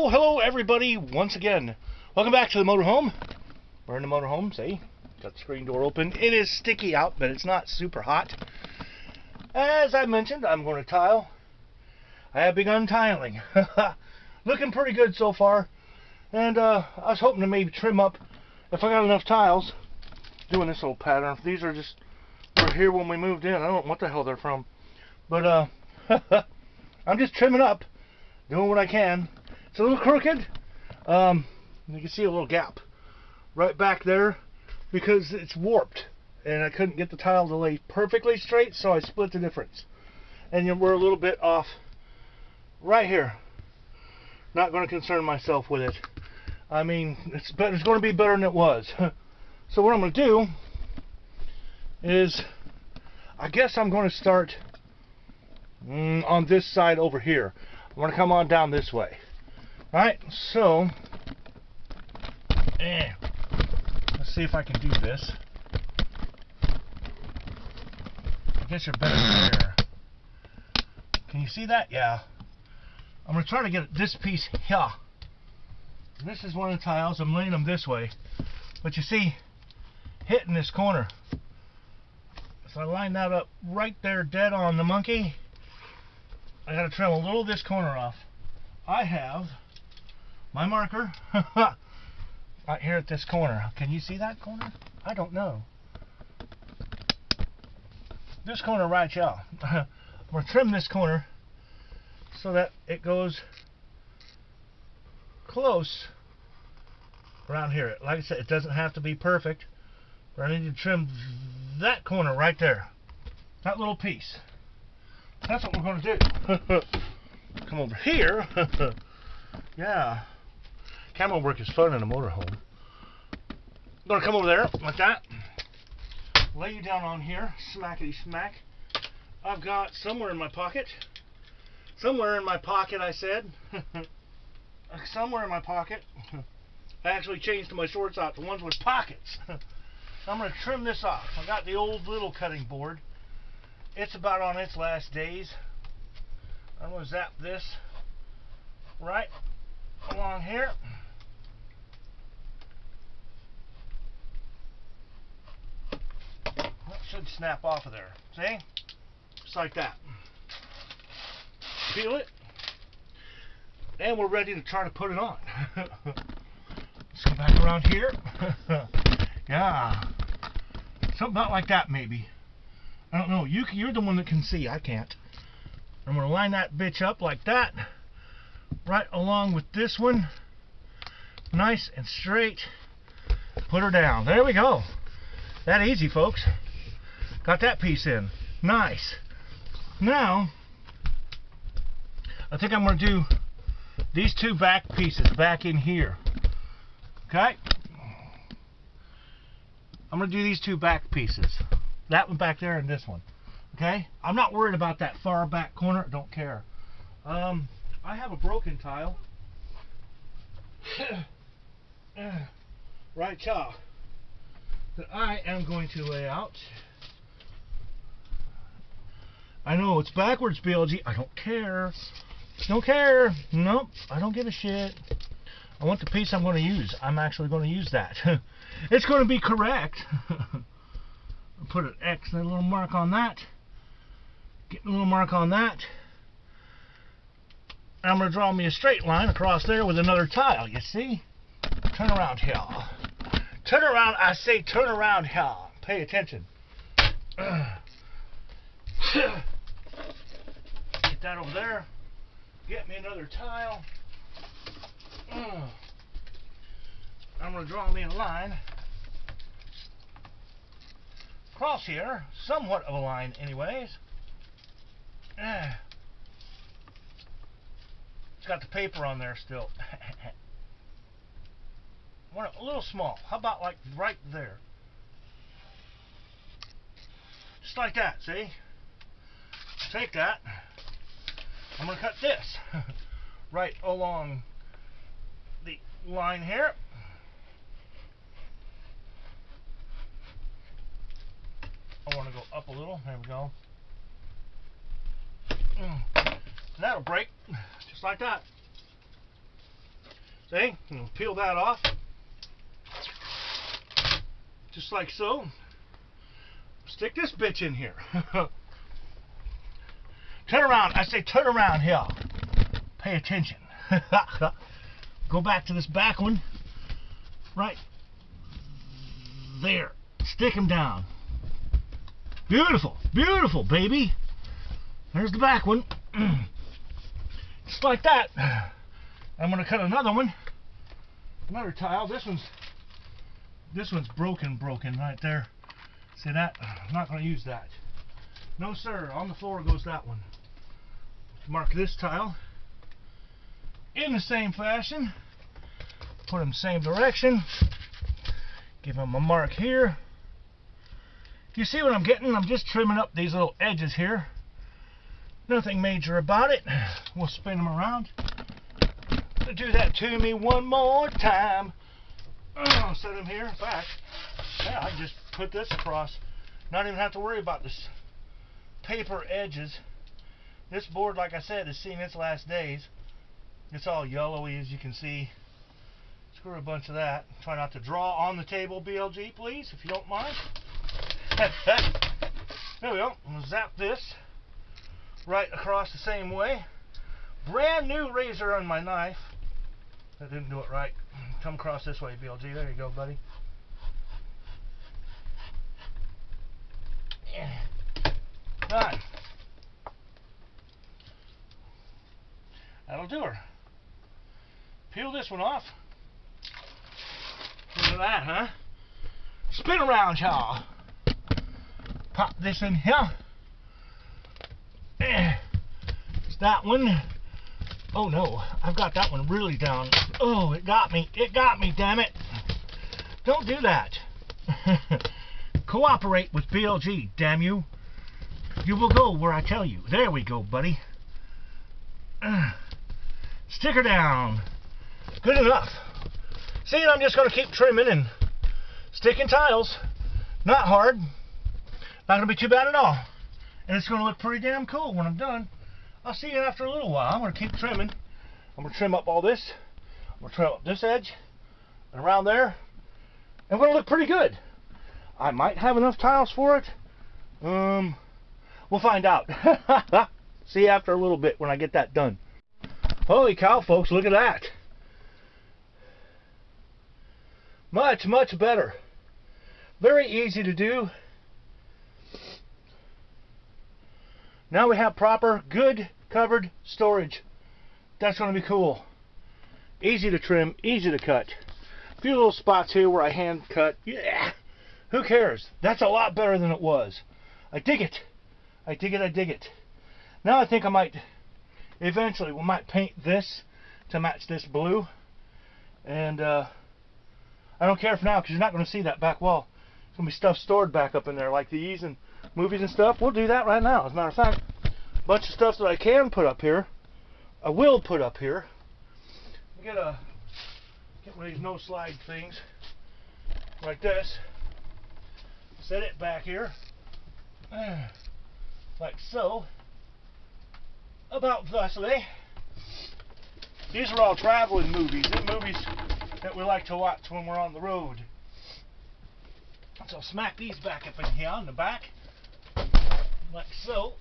Hello everybody, once again. Welcome back to the motorhome. We're in the motorhome, see? Got the screen door open. It is sticky out, but it's not super hot. As I mentioned, I'm going to tile. I have begun tiling. Looking pretty good so far. And I was hoping to maybe trim up, if I got enough tiles, doing this little pattern. These are just, were here when we moved in. I don't know what the hell they're from. But I'm just trimming up, doing what I can. It's a little crooked. You can see a little gap right back there because it's warped and I couldn't get the tile to lay perfectly straight, so I split the difference. And we're a little bit off right here. Not going to concern myself with it. I mean, it's going to be better than it was. So what I'm going to do is, I guess I'm going to start on this side over here. I'm going to come on down this way. Alright, so let's see if I can do this. I guess you're better there. Can you see that? Yeah. I'm going to try to get this piece here. This is one of the tiles. I'm laying them this way. But you see, hitting this corner. So I line that up right there dead on the monkey. I got to trim a little of this corner off. I have my marker right here at this corner. Can you see that corner? I don't know. This corner right here. I'm going to trim this corner so that it goes close around here. Like I said, it doesn't have to be perfect, but I need to trim that corner right there. That little piece. That's what we're going to do. Come over here. Yeah. Camera work is fun in a motorhome. I'm going to come over there like that. Lay you down on here. Smackety smack. I've got somewhere in my pocket. Somewhere in my pocket, I said. Somewhere in my pocket. I actually changed my shorts out to ones with pockets. I'm going to trim this off. I got the old little cutting board. It's about on its last days. I'm going to zap this right along here. That should snap off of there. See? Just like that. Peel it. And we're ready to try to put it on. Let's go back around here. Yeah. Something about like that maybe. I don't know. You're the one that can see. I can't. I'm going to line that bitch up like that. Right along with this one. Nice and straight. Put her down. There we go. That easy, folks. Got that piece in. Nice. Now, I think I'm going to do these two back pieces back in here. Okay? I'm going to do these two back pieces. That one back there and this one. Okay? I'm not worried about that far back corner. Don't care. I have a broken tile. Right here. That I am going to lay out. I know it's backwards, BLG. I don't care. Don't care. Nope. I don't give a shit. I want the piece I'm going to use. I'm actually going to use that. It's going to be correct. Put an X and a little mark on that. Get a little mark on that. I'm going to draw me a straight line across there with another tile, you see? Turn around here. Turn around, I say turn around here. Pay attention. Get that over there. Get me another tile. I'm going to draw me a line across here, somewhat of a line anyways. It's got the paper on there still. Want it a little small. How about like right there? Just like that, see? Take that. I'm going to cut this right along the line here. I want to go up a little. There we go. That'll break just like that. See? Peel that off. Just like so. Stick this bitch in here. Turn around. I say turn around here. Pay attention. Go back to this back one. Right there. Stick him down. Beautiful. Beautiful, baby. There's the back one. Just like that. I'm going to cut another one. Another tile. This one's broken right there. See that? I'm not going to use that. No sir. On the floor goes that one. Mark this tile in the same fashion. Put them same direction. Give them a mark here. You see what I'm getting? I'm just trimming up these little edges here. Nothing major about it. We'll spin them around. Do that to me one more time. Set them here back. Yeah, I just put this across. Not even have to worry about this paper edges. This board, like I said, has seen its last days. It's all yellowy, as you can see. Screw a bunch of that. Try not to draw on the table, BLG, please, if you don't mind. There we go. I'm going to zap this right across the same way. Brand new razor on my knife. That didn't do it right. Come across this way, BLG. There you go, buddy. Done. That'll do her. Peel this one off. Look at that, huh? Spin around, y'all. Pop this in here. It's that one. Oh no, I've got that one really down. Oh, it got me. It got me, damn it. Don't do that. Cooperate with BLG, damn you. You will go where I tell you. There we go, buddy. Stick her down. Good enough. See, I'm just going to keep trimming and sticking tiles. Not hard. Not going to be too bad at all. And it's going to look pretty damn cool when I'm done. I'll see you after a little while. I'm going to keep trimming. I'm going to trim up all this. I'm going to trim up this edge and around there. And we're going to look pretty good. I might have enough tiles for it. We'll find out. See you after a little bit when I get that done. Holy cow, folks, look at that. Much, much better. Very easy to do. Now we have proper, good, covered storage. That's going to be cool. Easy to trim, easy to cut. A few little spots here where I hand cut. Yeah, who cares? That's a lot better than it was. I dig it. I dig it, I dig it. Now I think I might, eventually, we might paint this to match this blue. And I don't care for now because you're not going to see that back wall. There's going to be stuff stored back up in there like these and movies and stuff. We'll do that right now. As a matter of fact, a bunch of stuff that I can put up here, I will put up here. Get one of these no slide things like this. Set it back here like so. About thusly. These are all traveling movies. They're movies that we like to watch when we're on the road. So I'll smack these back up in here in the back. Like so.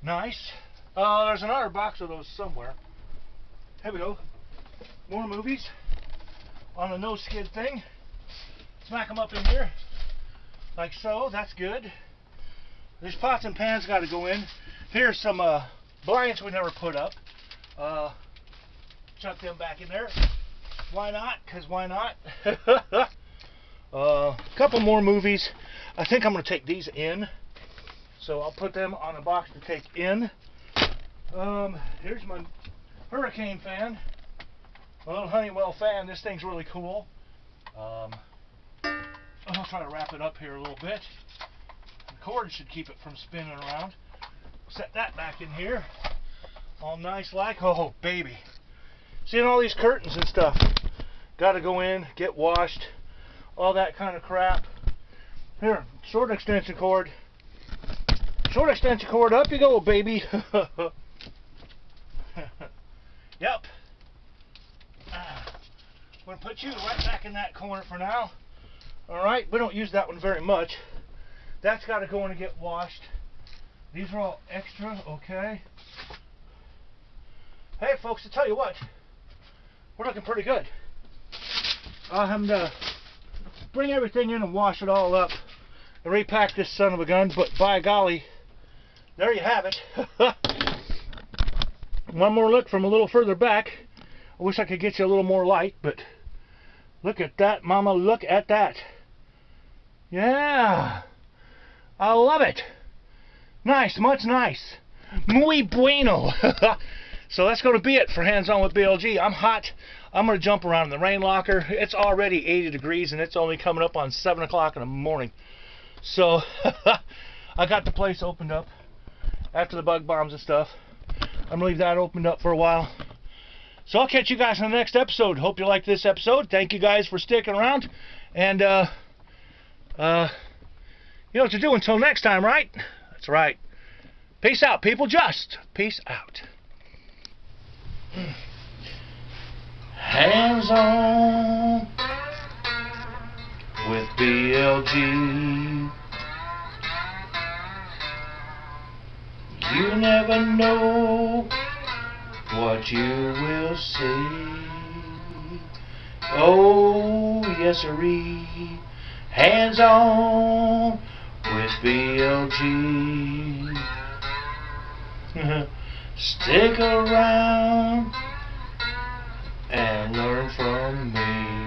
Nice. There's another box of those somewhere. Here we go. More movies on the no skid thing. Smack them up in here. Like so. That's good. These pots and pans got to go in. Here's some blinds we never put up. Chuck them back in there. Why not? Because why not? A couple more movies. I think I'm going to take these in. So I'll put them on a box to take in. Here's my hurricane fan. My little Honeywell fan. This thing's really cool. I'll try to wrap it up here a little bit. The cord should keep it from spinning around. Set that back in here. All nice like. Oh, baby. Seeing all these curtains and stuff. Got to go in, get washed. All that kind of crap. Here, short extension cord. Short extension cord, up you go, baby. Yep. I'm going to put you right back in that corner for now. Alright, we don't use that one very much. That's got to go in and get washed. These are all extra, okay. Hey folks, to tell you what, we're looking pretty good. I'll have to bring everything in and wash it all up and repack this son of a gun, but by golly, there you have it. One more look from a little further back. I wish I could get you a little more light, but look at that, mama, look at that. Yeah, I love it. Nice, much nice. Muy bueno. So that's going to be it for Hands On with BLG. I'm hot. I'm going to jump around in the rain locker. It's already 80 degrees and it's only coming up on 7 o'clock in the morning. So I got the place opened up after the bug bombs and stuff. I'm going to leave that opened up for a while. So I'll catch you guys in the next episode. Hope you liked this episode. Thank you guys for sticking around. And, you know what to do until next time, right? That's right. Peace out, people. Just peace out. Hands On with BLG. You never know what you will see. Oh, yes sirree. Hands On with BLG. Stick around and learn from me.